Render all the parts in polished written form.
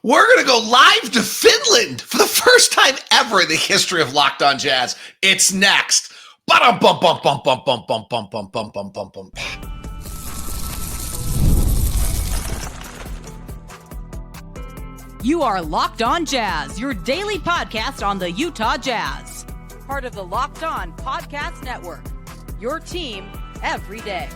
We're going to go live to Finland for the first time ever in the history of Locked On Jazz. It's next. You are Locked On Jazz, your daily podcast on the Utah Jazz. Part of the Locked On Podcast Network, your team every day.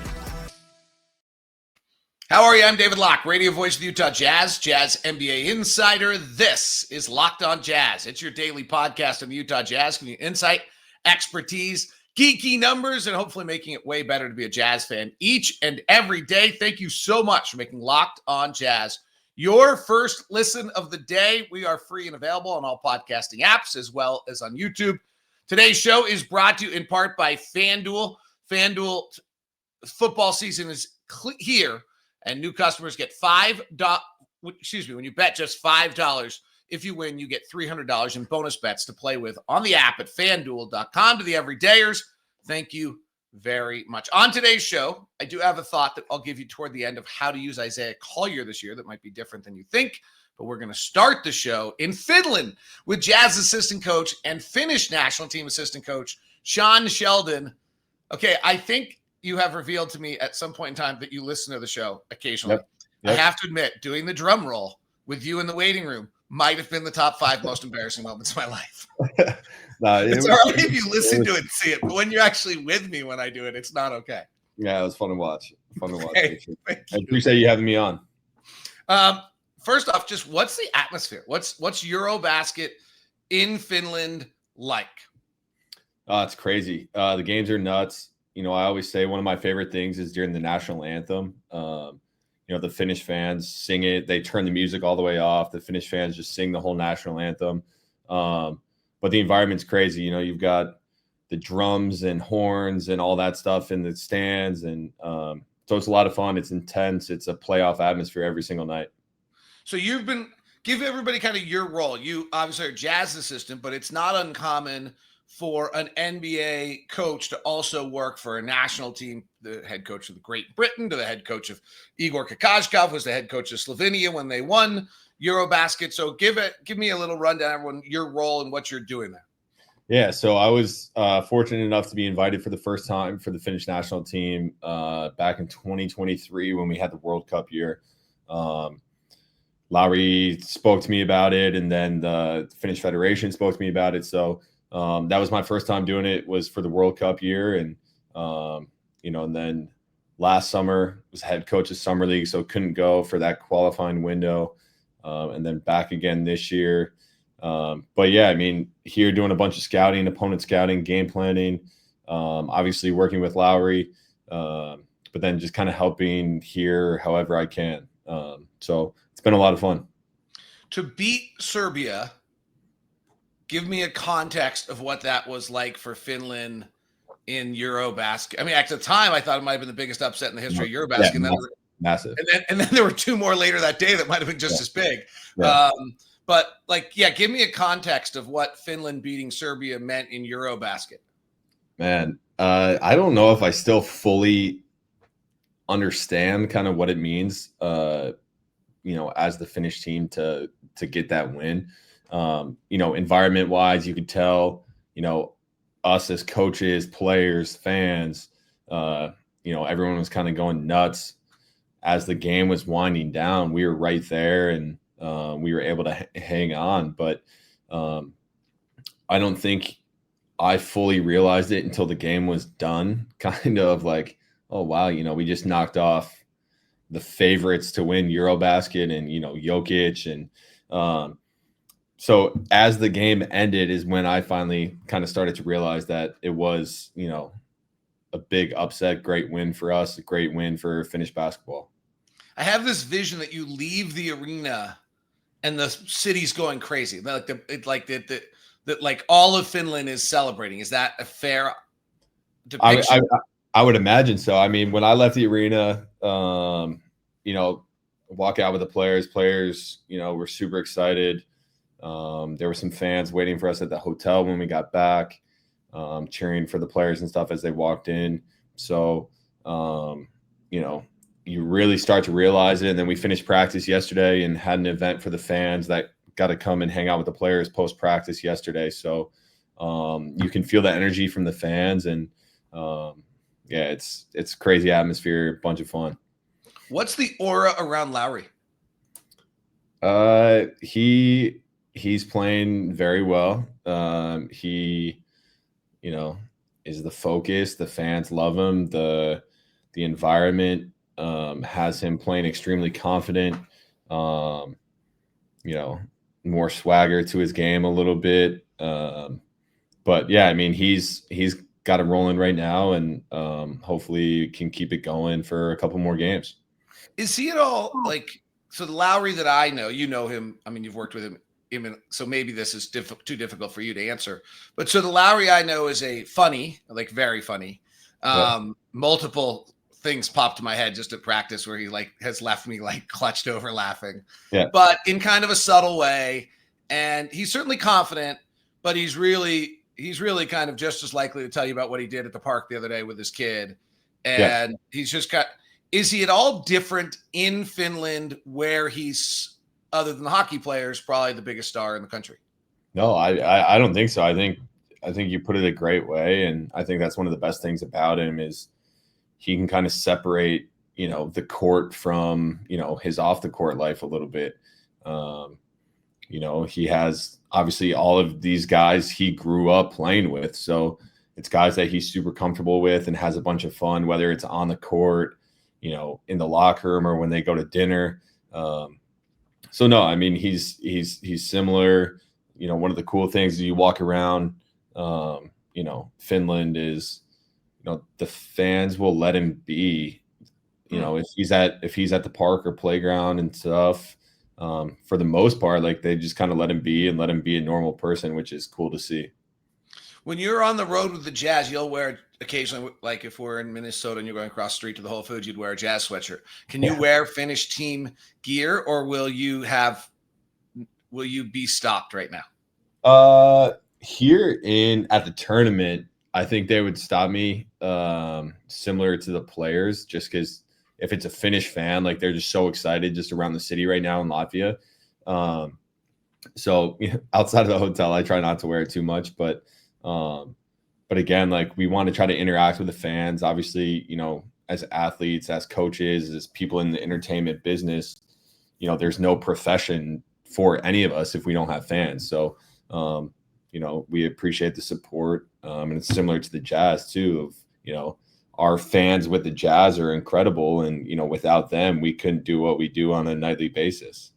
How are you? I'm David Locke, radio voice of the Utah Jazz, Jazz NBA insider. This is Locked On Jazz. It's your daily podcast on the Utah Jazz, giving you insight, expertise, geeky numbers, and hopefully making it way better to be a Jazz fan each and every day. Thank you so much for making Locked On Jazz your first listen of the day. We are free and available on all podcasting apps as well as on YouTube. Today's show is brought to you in part by FanDuel. FanDuel football season is here. And new customers get when you bet just $5, if you win, you get $300 in bonus bets to play with on the app at FanDuel.com. To the everydayers, thank you very much. On today's show, I do have a thought that I'll give you toward the end of how to use Isaiah Collier this year that might be different than you think. But we're going to start the show in Finland with Jazz assistant coach and Finnish national team assistant coach Sean Sheldon. Okay, I think you have revealed to me at some point in time that you listen to the show occasionally. Yep. I have to admit, doing the drum roll with you in the waiting room might have been the top 5 most embarrassing moments of my life. It's all right if you listen to it and see it, but when you're actually with me when I do it, it's not okay. Yeah, it was fun to watch. Hey, I appreciate you having me on. First off, just what's the atmosphere? What's EuroBasket in Finland like? It's crazy. The games are nuts. You know, I always say one of my favorite things is during the national anthem. The Finnish fans sing it. They turn the music all the way off. The Finnish fans just sing the whole national anthem. But the environment's crazy. You know, you've got the drums and horns and all that stuff in the stands. And so it's a lot of fun. It's intense. It's a playoff atmosphere every single night. So give everybody kind of your role. You obviously are a Jazz assistant, but it's not uncommon for an NBA coach to also work for a national team, the head coach of the Great Britain, to the head coach of Igor Kokoskov, was the head coach of Slovenia when they won EuroBasket. So give me a little rundown, everyone, your role and what you're doing there. Yeah, so I was fortunate enough to be invited for the first time for the Finnish national team back in 2023 when we had the World Cup year. Lauri spoke to me about it, and then the Finnish Federation spoke to me about it. So that was my first time doing it, was for the World Cup year. And, and then last summer was head coach of Summer League, so couldn't go for that qualifying window. And then back again this year. But yeah, I mean, here doing a bunch of scouting, opponent scouting, game planning, obviously working with Lauri, but then just kind of helping here however I can. So it's been a lot of fun. To beat Serbia, give me a context of what that was like for Finland in EuroBasket. I mean, at the time, I thought it might have been the biggest upset in the history of EuroBasket. Yeah, massive. And then there were 2 more later that day that might have been just as big. Yeah. Give me a context of what Finland beating Serbia meant in EuroBasket. Man, I don't know if I still fully understand kind of what it means, as the Finnish team to get that win. Environment wise, you could tell, us as coaches, players, fans, everyone was kind of going nuts as the game was winding down. We were right there and we were able to hang on. But I don't think I fully realized it until the game was done, kind of like, oh, wow, we just knocked off the favorites to win EuroBasket and, Jokic. And so as the game ended is when I finally kind of started to realize that it was, a big upset, great win for us, a great win for Finnish basketball. I have this vision that you leave the arena and the city's going crazy. Like all of Finland is celebrating. Is that a fair depiction? I would imagine so. I mean, when I left the arena, walk out with the players, were super excited. There were some fans waiting for us at the hotel when we got back, cheering for the players and stuff as they walked in. So, you really start to realize it. And then we finished practice yesterday and had an event for the fans that got to come and hang out with the players post practice yesterday. So you can feel the energy from the fans, and yeah, it's crazy atmosphere, bunch of fun. What's the aura around Lauri? He's playing very well. He, is the focus. The fans love him. The environment has him playing extremely confident. More swagger to his game a little bit. But yeah, I mean, he's got it rolling right now, and hopefully can keep it going for a couple more games. Is he at all so the Lauri that I know, you know him. I mean, you've worked with him, so maybe this is too difficult for you to answer. But so the Lauri I know is a funny, very funny. Multiple things popped to my head just at practice where he has left me clutched over laughing. Yeah. But in kind of a subtle way. And he's certainly confident, but he's really kind of just as likely to tell you about what he did at the park the other day with his kid. And he's just is he at all different in Finland, where he's, other than the hockey players, probably the biggest star in the country? No, I don't think so. I think you put it a great way, and I think that's one of the best things about him is he can kind of separate, the court from, his off the court life a little bit. He has obviously all of these guys he grew up playing with, so it's guys that he's super comfortable with and has a bunch of fun, whether it's on the court, in the locker room, or when they go to dinner. So no, I mean, he's similar. One of the cool things is you walk around, Finland is, the fans will let him be, if he's at the park or playground and stuff, for the most part, they just kind of let him be a normal person, which is cool to see. When you're on the road with the Jazz, you'll wear occasionally, if we're in Minnesota and you're going across the street to the Whole Foods, you'd wear a Jazz sweatshirt. Can you wear Finnish team gear, or will you be stopped right now? Here at the tournament, I think they would stop me, similar to the players, just because if it's a Finnish fan, they're just so excited just around the city right now in Latvia. So outside of the hotel, I try not to wear it too much, but again, we want to try to interact with the fans, obviously, as athletes, as coaches, as people in the entertainment business, there's no profession for any of us if we don't have fans. So, we appreciate the support. And it's similar to the Jazz too, of, our fans with the Jazz are incredible. And, without them, we couldn't do what we do on a nightly basis.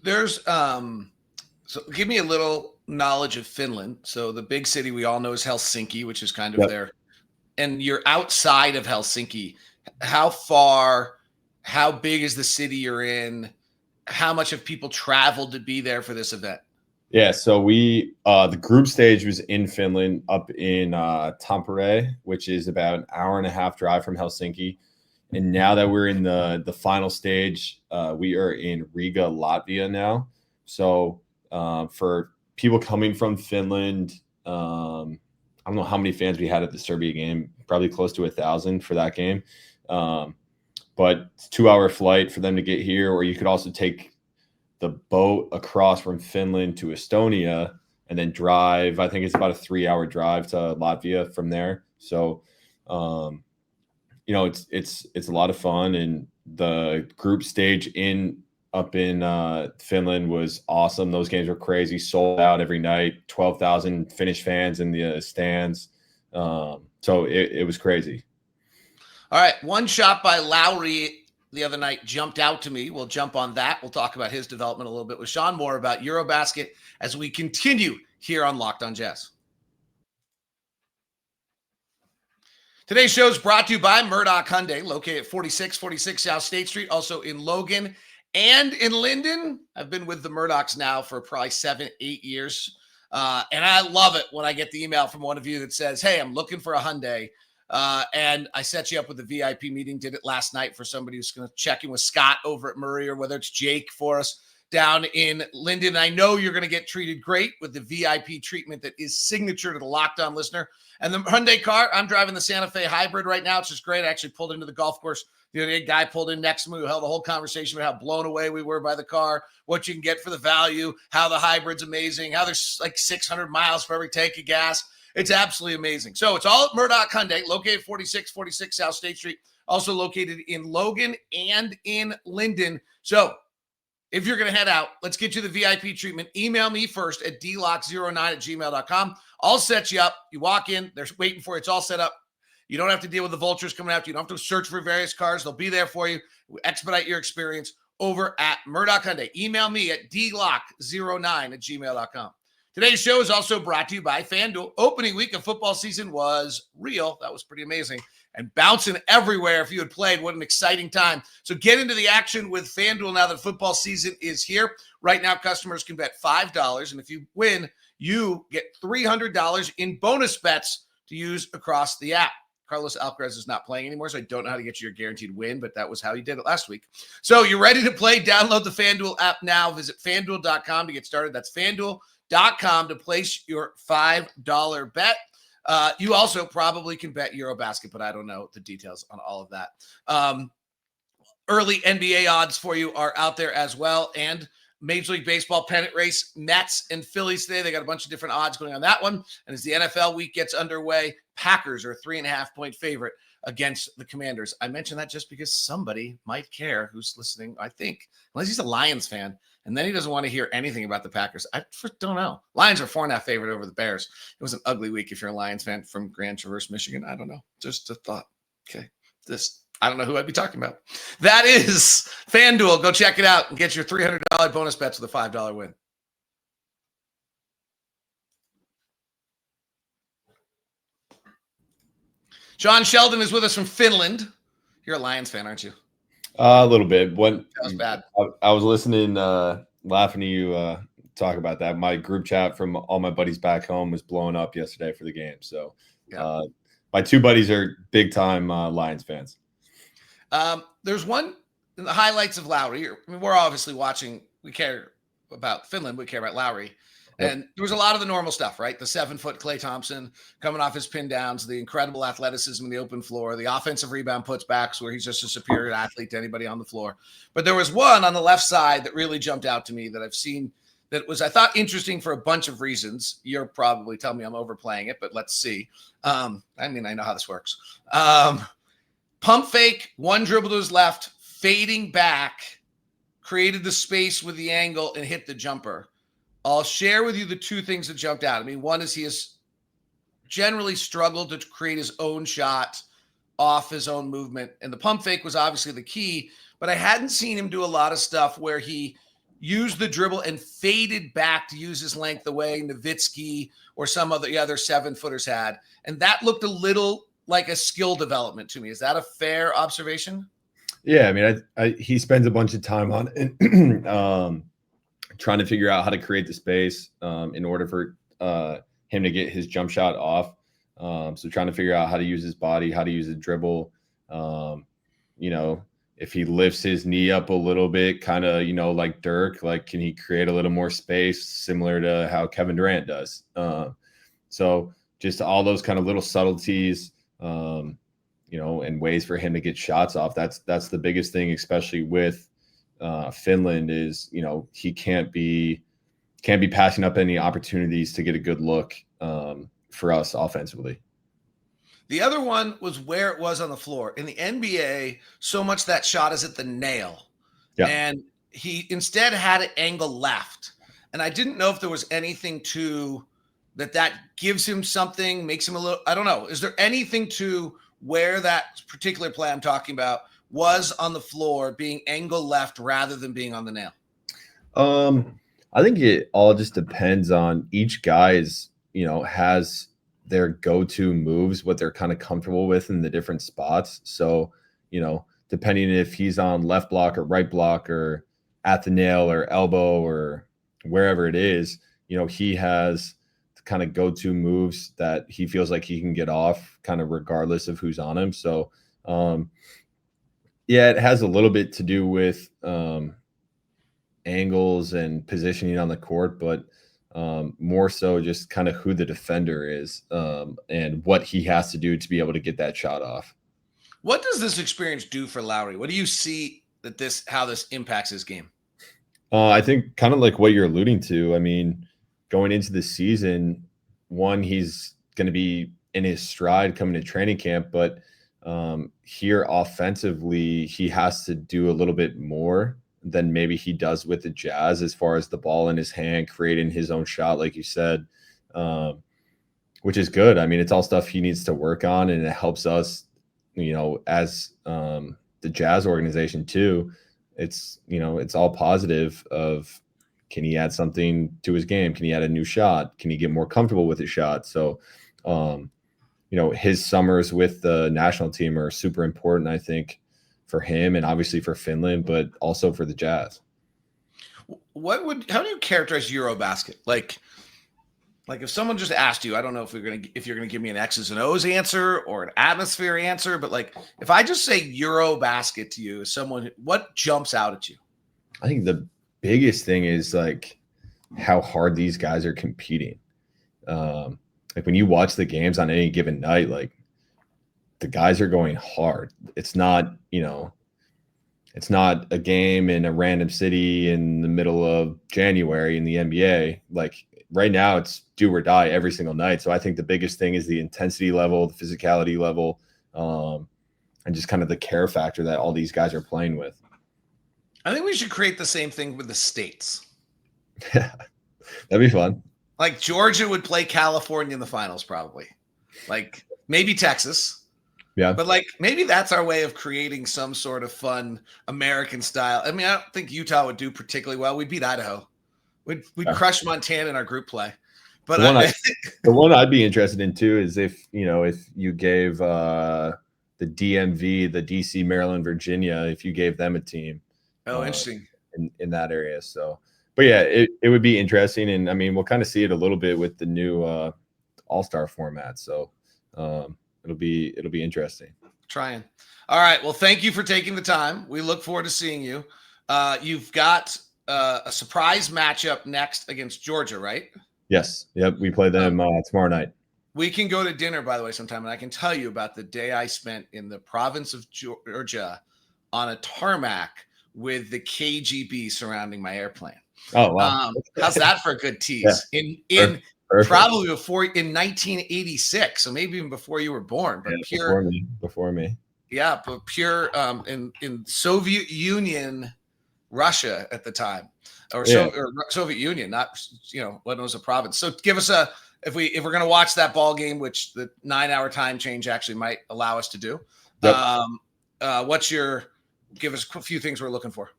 There's, so give me a little knowledge of Finland. So the big city we all know is Helsinki, which is kind of there. And you're outside of Helsinki. How big is the city you're in? How much have people traveled to be there for this event? Yeah, so we the group stage was in Finland, up in Tampere, which is about an hour and a half drive from Helsinki. And now that we're in the final stage, we are in Riga, Latvia now. So for people coming from Finland, I don't know how many fans we had at the Serbia game, probably close to 1,000 for that game. But it's a 2-hour flight for them to get here, or you could also take the boat across from Finland to Estonia and then drive. I think it's about a 3-hour drive to Latvia from there. So, it's a lot of fun. And the group stage up in Finland was awesome. Those games were crazy, sold out every night, 12,000 Finnish fans in the stands. So it was crazy. All right. One shot by Lauri the other night jumped out to me. We'll jump on that. We'll talk about his development a little bit with Sean, more about EuroBasket as we continue here on Locked on Jazz. Today's show is brought to you by Murdoch Hyundai, located at 4646 South State Street, also in Logan and in Linden. I've been with the Murdochs now for probably 7-8 years. And I love it when I get the email from one of you that says, hey, I'm looking for a Hyundai. And I set you up with a VIP meeting, did it last night for somebody who's going to check in with Scott over at Murray, or whether it's Jake for us. down in Linden. I know you're going to get treated great with the VIP treatment that is signature to the Locked On listener. And the Hyundai car, I'm driving the Santa Fe Hybrid right now. It's just great. I actually pulled into the golf course. The other guy pulled in next to me. We held a whole conversation about how blown away we were by the car, what you can get for the value, how the hybrid's amazing, how there's like 600 miles for every tank of gas. It's absolutely amazing. So it's all at Murdoch Hyundai, located 4646 South State Street, also located in Logan and in Linden. So if you're going to head out, let's get you the VIP treatment. Email me first at dlock09@gmail.com. I'll set you up. You walk in, they're waiting for you. It's all set up. You don't have to deal with the vultures coming after you. You don't have to search for various cars. They'll be there for you. We expedite your experience over at Murdoch Hyundai. Email me at dlock09@gmail.com. Today's show is also brought to you by FanDuel. Opening week of football season was real. That was pretty amazing. And bouncing everywhere if you had played. What an exciting time. So get into the action with FanDuel now that football season is here. Right now, customers can bet $5. And if you win, you get $300 in bonus bets to use across the app. Carlos Alcaraz is not playing anymore, so I don't know how to get you your guaranteed win, but that was how he did it last week. So you're ready to play? Download the FanDuel app now. Visit FanDuel.com to get started. That's FanDuel.com to place your $5 bet. You also probably can bet EuroBasket, but I don't know the details on all of that. Early NBA odds for you are out there as well. And Major League Baseball pennant race, Mets and Phillies today. They got a bunch of different odds going on that one. And as the NFL week gets underway, Packers are a 3.5-point favorite against the Commanders. I mention that just because somebody might care who's listening, I think, unless he's a Lions fan. And then he doesn't want to hear anything about the Packers. I don't know. Lions are 4.5 favorite over the Bears. It was an ugly week if you're a Lions fan from Grand Traverse, Michigan. I don't know. Just a thought. Okay. I don't know who I'd be talking about. That is FanDuel. Go check it out and get your $300 bonus bets with a $5 win. Sean Sheldon is with us from Finland. You're a Lions fan, aren't you? A little bit. That was bad. I was listening, laughing to you talk about that. My group chat from all my buddies back home was blowing up yesterday for the game. So my two buddies are big-time Lions fans. There's one in the highlights of Lauri. We're obviously watching. We care about Finland. We care about Lauri. Yep. And there was a lot of the normal stuff, right? The 7-foot Klay Thompson coming off his pin downs, the incredible athleticism in the open floor, the offensive rebound puts backs where he's just a superior athlete to anybody on the floor. But there was one on the left side that really jumped out to me that I've seen that was, I thought, interesting for a bunch of reasons. You're probably telling me I'm overplaying it, but let's see. I know how this works. Pump fake, one dribble to his left, fading back, created the space with the angle and hit the jumper. I'll share with you the two things that jumped out. I mean, one is he has generally struggled to create his own shot off his own movement. And the pump fake was obviously the key, but I hadn't seen him do a lot of stuff where he used the dribble and faded back to use his length the way Nowitzki or some of the other 7-footers had. And that looked a little like a skill development to me. Is that a fair observation? Yeah. I mean, he spends a bunch of time on it. Trying to figure out how to create the space in order for him to get his jump shot off. So trying to figure out how to use his body, how to use the dribble. If he lifts his knee up a little bit, kind of, like Dirk, like, can he create a little more space similar to how Kevin Durant does? So just all those kind of little subtleties, and ways for him to get shots off. That's the biggest thing, especially with Finland is, he can't be passing up any opportunities to get a good look for us offensively. The other one was where it was on the floor. In the NBA, so much that shot is at the nail. Yeah. And he instead had it angle left. And I didn't know if there was anything to that gives him something, makes him a little, I don't know. Is there anything to where that particular play I'm talking about was on the floor being angle left rather than being on the nail? I think it all just depends on each guy's, has their go-to moves, what they're kind of comfortable with in the different spots. So, depending if he's on left block or right block or at the nail or elbow or wherever it is, he has kind of go-to moves that he feels like he can get off kind of regardless of who's on him. So, yeah, it has a little bit to do with angles and positioning on the court, but more so just kind of who the defender is and what he has to do to be able to get that shot off. What does this experience do for Lauri? What do you see that how this impacts his game? I think kind of like what you're alluding to. I mean, going into the season, one, he's going to be in his stride coming to training camp, but here offensively, he has to do a little bit more than maybe he does with the Jazz as far as the ball in his hand, creating his own shot, like you said, which is good. I mean, it's all stuff he needs to work on, and it helps us, as the Jazz organization too. It's all positive of, can he add something to his game? Can he add a new shot? Can he get more comfortable with his shot? So, his summers with the national team are super important, I think, for him and obviously for Finland, but also for the Jazz. How do you characterize EuroBasket? Like if someone just asked you, I don't know if you're gonna give me an X's and O's answer or an atmosphere answer, but like if I just say EuroBasket to you as someone, what jumps out at you? I think the biggest thing is like how hard these guys are competing. Like when you watch the games on any given night, like the guys are going hard. It's not, it's not a game in a random city in the middle of January in the NBA. Like right now it's do or die every single night. So I think the biggest thing is the intensity level, the physicality level, and just kind of the care factor that all these guys are playing with. I think we should create the same thing with the states. That'd be fun. Like Georgia would play California in the finals, probably. Like maybe Texas. Yeah. But like maybe that's our way of creating some sort of fun American style. I mean, I don't think Utah would do particularly well. We'd beat Idaho. We'd crush Montana in our group play. But the one I'd be interested in too is if you gave the DMV, the DC, Maryland, Virginia, if you gave them a team. Oh, interesting. In that area. So, but yeah, it would be interesting. And I mean, we'll kind of see it a little bit with the new all-star format. So it'll be interesting. Trying. All right. Well, thank you for taking the time. We look forward to seeing you. You've got a surprise matchup next against Georgia, right? Yes. Yep. We play them tomorrow night. We can go to dinner, by the way, sometime, and I can tell you about the day I spent in the province of Georgia on a tarmac with the KGB surrounding my airplane. Oh, wow. How's that for a good tease? Yeah. In probably in 1986, so maybe even before you were born, but before me. Yeah, but pure in Soviet Union, Russia at the time, or Soviet Union, not what was a province. So give us if we're going to watch that ball game, which the 9-hour time change actually might allow us to do. Yep. Give us a few things we're looking for.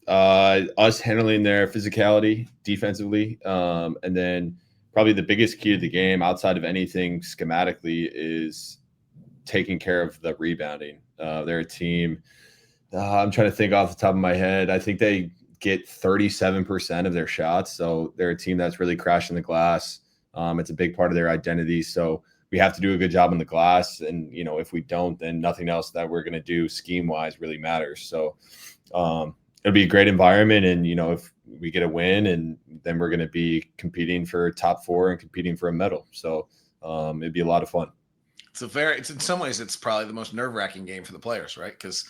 Us handling their physicality defensively, and then probably the biggest key to the game outside of anything schematically is taking care of the rebounding. They're a team. I'm trying to think off the top of my head. I think they get 37% of their shots. So they're a team that's really crashing the glass. It's a big part of their identity. So we have to do a good job on the glass. And, if we don't, then nothing else that we're going to do scheme wise really matters. So it'll be a great environment. And, if we get a win, and then we're going to be competing for top 4 and competing for a medal. So it'd be a lot of fun. It's in some ways, it's probably the most nerve-wracking game for the players, right? Because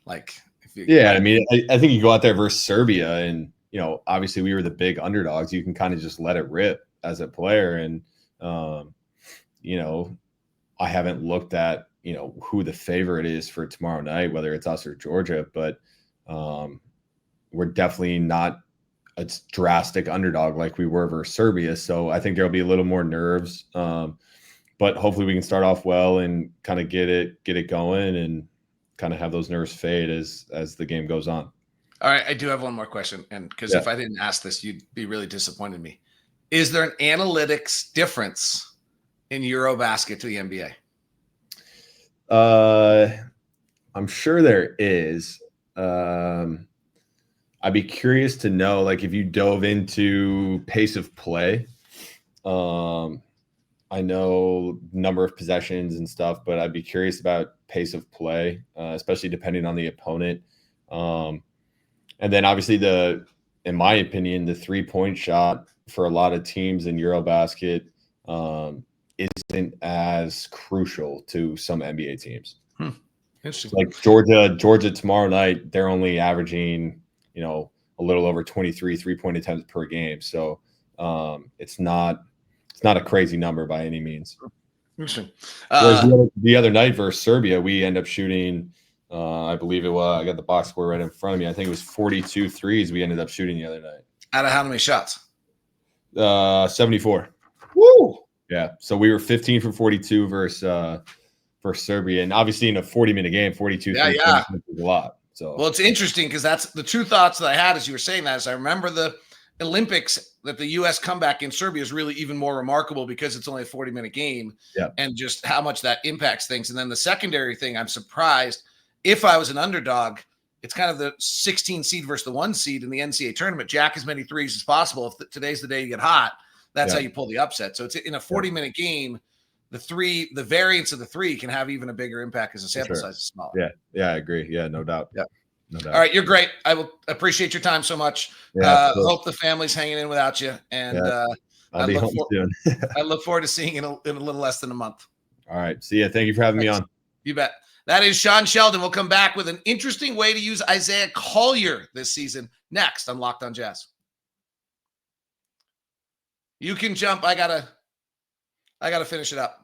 I mean, I think you go out there versus Serbia, and obviously we were the big underdogs. You can kind of just let it rip as a player, and I haven't looked at who the favorite is for tomorrow night, whether it's us or Georgia, but we're definitely not a drastic underdog like we were versus Serbia. So I think there'll be a little more nerves. But hopefully we can start off well and kind of get it going and kind of have those nerves fade as the game goes on. All right. I do have one more question. And because if I didn't ask this, you'd be really disappointed in me. Is there an analytics difference in EuroBasket to the NBA? I'm sure there is. I'd be curious to know, like, if you dove into pace of play. I know number of possessions and stuff, but I'd be curious about pace of play, especially depending on the opponent. And then obviously the in my opinion, the 3-point shot for a lot of teams in EuroBasket isn't as crucial to some NBA teams. Interesting. Like Georgia tomorrow night, they're only averaging, a little over 23 3-point attempts per game. So it's not a crazy number by any means. Interesting. Whereas the other night versus Serbia, we end up shooting, I believe it was, I got the box score right in front of me. I think it was 42 threes we ended up shooting the other night. Out of how many shots? 74. Woo! Yeah. So we were 15 for 42 versus Serbia. And obviously in a 40-minute game, 42 Yeah. is a lot. So Well, it's interesting because that's the two thoughts that I had as you were saying that. Is I remember the Olympics that the U.S. comeback in Serbia is really even more remarkable because it's only a 40-minute game, and just how much that impacts things. And then the secondary thing, I'm surprised. If I was an underdog, it's kind of the 16 seed versus the 1 seed in the NCAA tournament. Jack as many threes as possible. If today's the day you get hot, that's how you pull the upset. So it's in a 40-minute game. The variance of the 3 can have even a bigger impact as a sample size is smaller. Yeah, I agree. Yeah, no doubt. Yeah. No doubt. All right, you're great. I will appreciate your time so much. Hope the family's hanging in without you. And I'll be home soon. I look forward to seeing you in a little less than a month. All right. See ya. Thank you for having me on. You bet. That is Sean Sheldon. We'll come back with an interesting way to use Isaiah Collier this season next on Locked on Jazz. You can jump. I gotta finish it up.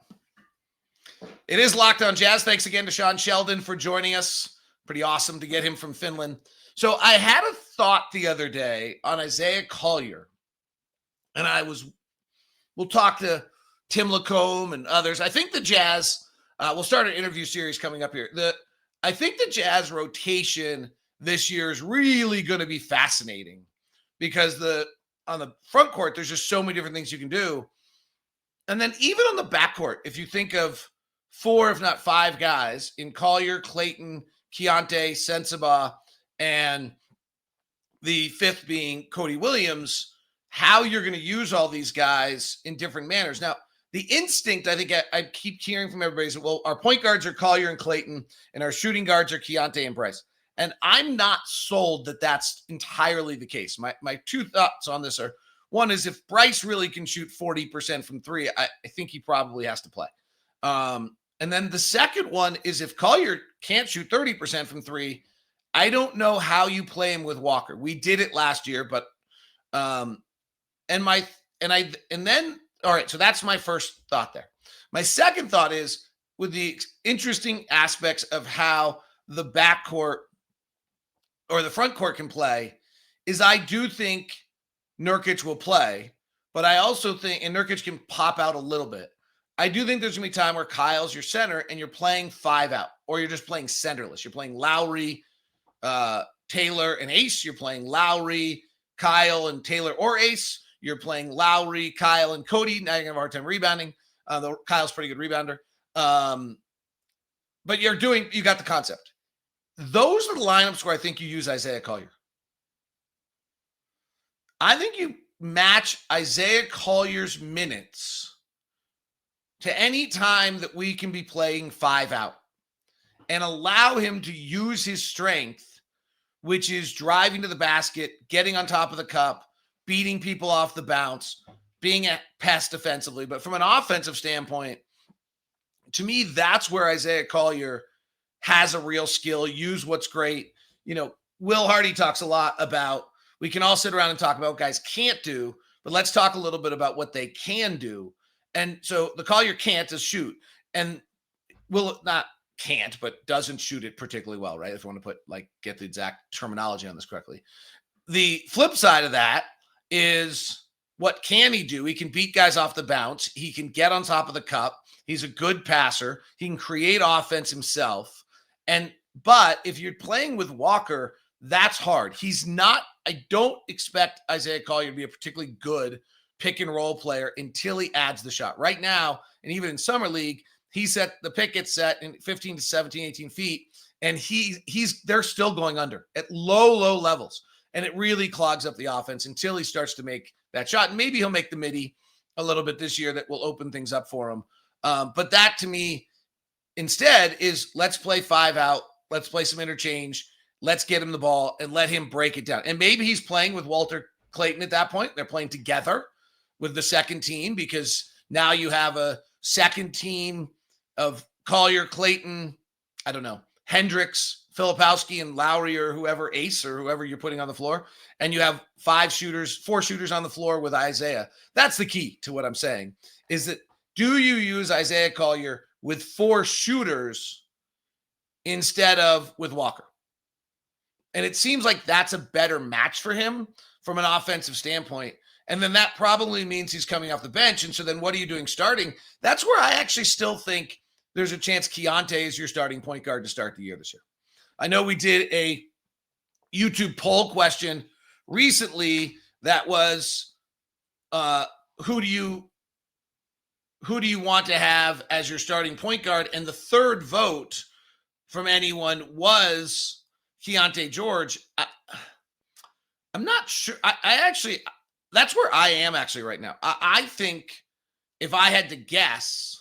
It is Locked on Jazz. Thanks again to Sean Sheldon for joining us. Pretty awesome to get him from Finland. So I had a thought the other day on Isaiah Collier, and we'll talk to Tim Lacombe and others. I think the Jazz, we'll start an interview series coming up here. I think the Jazz rotation this year is really going to be fascinating because on the front court, there's just so many different things you can do. And then even on the backcourt, if you think of 4, if not 5 guys in Collier, Clayton, Keyonte, Sensabaugh, and the 5th being Cody Williams, how you're going to use all these guys in different manners. Now, the instinct, I think I keep hearing from everybody is, well, our point guards are Collier and Clayton, and our shooting guards are Keyonte and Brice. And I'm not sold that that's entirely the case. My 2 thoughts on this are, one is if Brice really can shoot 40% from 3, I think he probably has to play. And then the second one is if Collier can't shoot 30% from 3, I don't know how you play him with Walker. We did it last year, but all right, so that's my first thought there. My second thought is with the interesting aspects of how the backcourt or the front court can play is I do think Nurkic will play, but I also think, and Nurkic can pop out a little bit. I do think there's going to be time where Kyle's your center and you're playing 5 out, or you're just playing centerless. You're playing Lauri, Taylor, and Ace. You're playing Lauri, Kyle, and Taylor or Ace. You're playing Lauri, Kyle, and Cody. Now you're going to have a hard time rebounding. Kyle's a pretty good rebounder. But you got the concept. Those are the lineups where I think you use Isaiah Collier. I think you match Isaiah Collier's minutes to any time that we can be playing 5 out and allow him to use his strength, which is driving to the basket, getting on top of the cup, beating people off the bounce, being a pest defensively. But from an offensive standpoint, to me, that's where Isaiah Collier has a real skill. Use what's great. Will Hardy talks a lot about, we can all sit around and talk about what guys can't do, but let's talk a little bit about what they can do. And so the Collier can't is shoot, and not can't, but doesn't shoot it particularly well, right? If you want to get the exact terminology on this correctly. The flip side of that is, what can he do? He can beat guys off the bounce. He can get on top of the cup. He's a good passer. He can create offense himself. But if you're playing with Walker, that's hard. I don't expect Isaiah Collier to be a particularly good pick and roll player until he adds the shot. Right now, and even in summer league, the pick gets set in 15 to 17, 18 feet, and they're still going under at low levels. And it really clogs up the offense until he starts to make that shot. And maybe he'll make the midi a little bit this year that will open things up for him. But that to me, instead, is let's play 5 out. Let's play some interchange. let's get him the ball and let him break it down. And maybe he's playing with Walter Clayton at that point. They're playing together with the second team because now you have a second team of Collier, Clayton, I don't know, Hendricks, Filipowski, and Lauri or whoever, Ace or whoever you're putting on the floor. And you have 4 shooters on the floor with Isaiah. That's the key to what I'm saying is that do you use Isaiah Collier with 4 shooters instead of with Walker? And it seems like that's a better match for him from an offensive standpoint. And then that probably means he's coming off the bench. And so then what are you doing starting? That's where I actually still think there's a chance Keyonte is your starting point guard to start the year this year. I know we did a YouTube poll question recently that was who do you want to have as your starting point guard? And the third vote from anyone was Keyonte George. I'm not sure. I actually, that's where I am actually right now. I think if I had to guess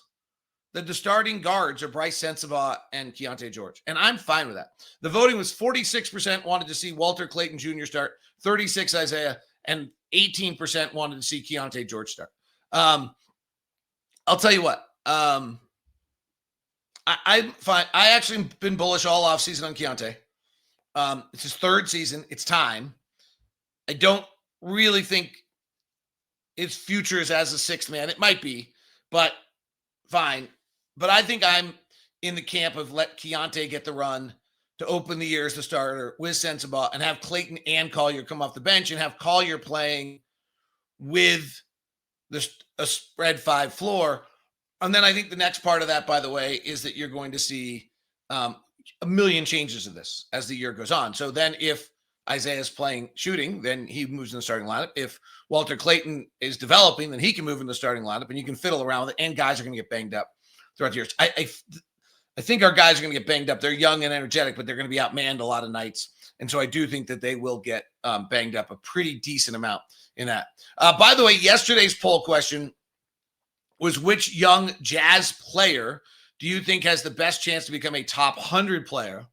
that the starting guards are Brice, Sensabaugh, and Keyonte George. And I'm fine with that. The voting was 46% wanted to see Walter Clayton Jr. start, 36 Isaiah, and 18% wanted to see Keyonte George start. I'll tell you what. I'm fine. I actually been bullish all offseason on Keyonte. It's his 3rd season. It's time. I don't really think his future is as a 6th man. It might be, but fine. But I think I'm in the camp of let Keyonte get the run to open the year as the starter with Sensabaugh and have Clayton and Collier come off the bench and have Collier playing with a spread 5 floor. And then I think the next part of that, by the way, is that you're going to see a million changes of this as the year goes on. So then if Isaiah's playing shooting, then he moves in the starting lineup. If Walter Clayton is developing, then he can move in the starting lineup and you can fiddle around with it. And guys are going to get banged up throughout the years. I think our guys are going to get banged up. They're young and energetic, but they're going to be outmanned a lot of nights. And so I do think that they will get banged up a pretty decent amount in that. By the way, yesterday's poll question was which young Jazz player do you think has the best chance to become a top 100 player?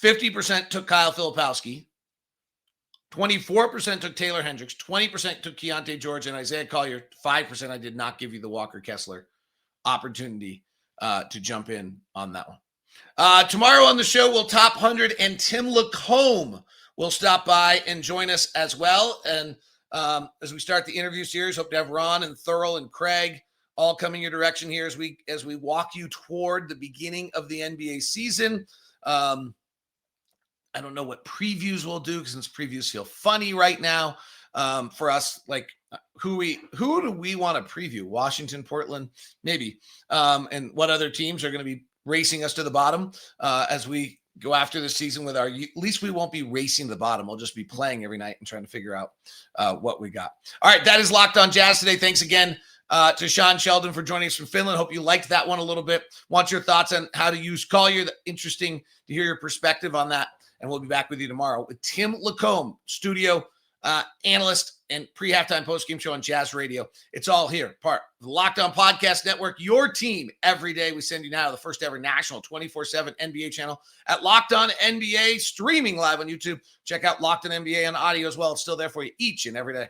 50% took Kyle Filipowski. 24% took Taylor Hendricks. 20% took Keyonte George and Isaiah Collier. 5% I did not give you the Walker Kessler opportunity to jump in on that one. Tomorrow on the show, we'll top 100 and Tim Lacombe will stop by and join us as well. And as we start the interview series, hope to have Ron and Thurl and Craig all coming your direction here as we walk you toward the beginning of the NBA season. I don't know what previews we'll do because previews feel funny right now for us. Like who do we want to preview? Washington, Portland, maybe. And what other teams are going to be racing us to the bottom as we go after the season with at least we won't be racing to the bottom. We'll just be playing every night and trying to figure out what we got. All right. That is Locked On Jazz today. Thanks again to Sean Sheldon for joining us from Finland. Hope you liked that one a little bit. Want your thoughts on how to use Collier. Interesting to hear your perspective on that. And we'll be back with you tomorrow with Tim Lacombe, studio analyst and pre-halftime post-game show on Jazz Radio. It's all here, part of the Locked On Podcast Network, your team every day. We send you now to the first ever national 24/7 NBA channel at Locked On NBA, streaming live on YouTube. Check out Locked On NBA on audio as well. It's still there for you each and every day.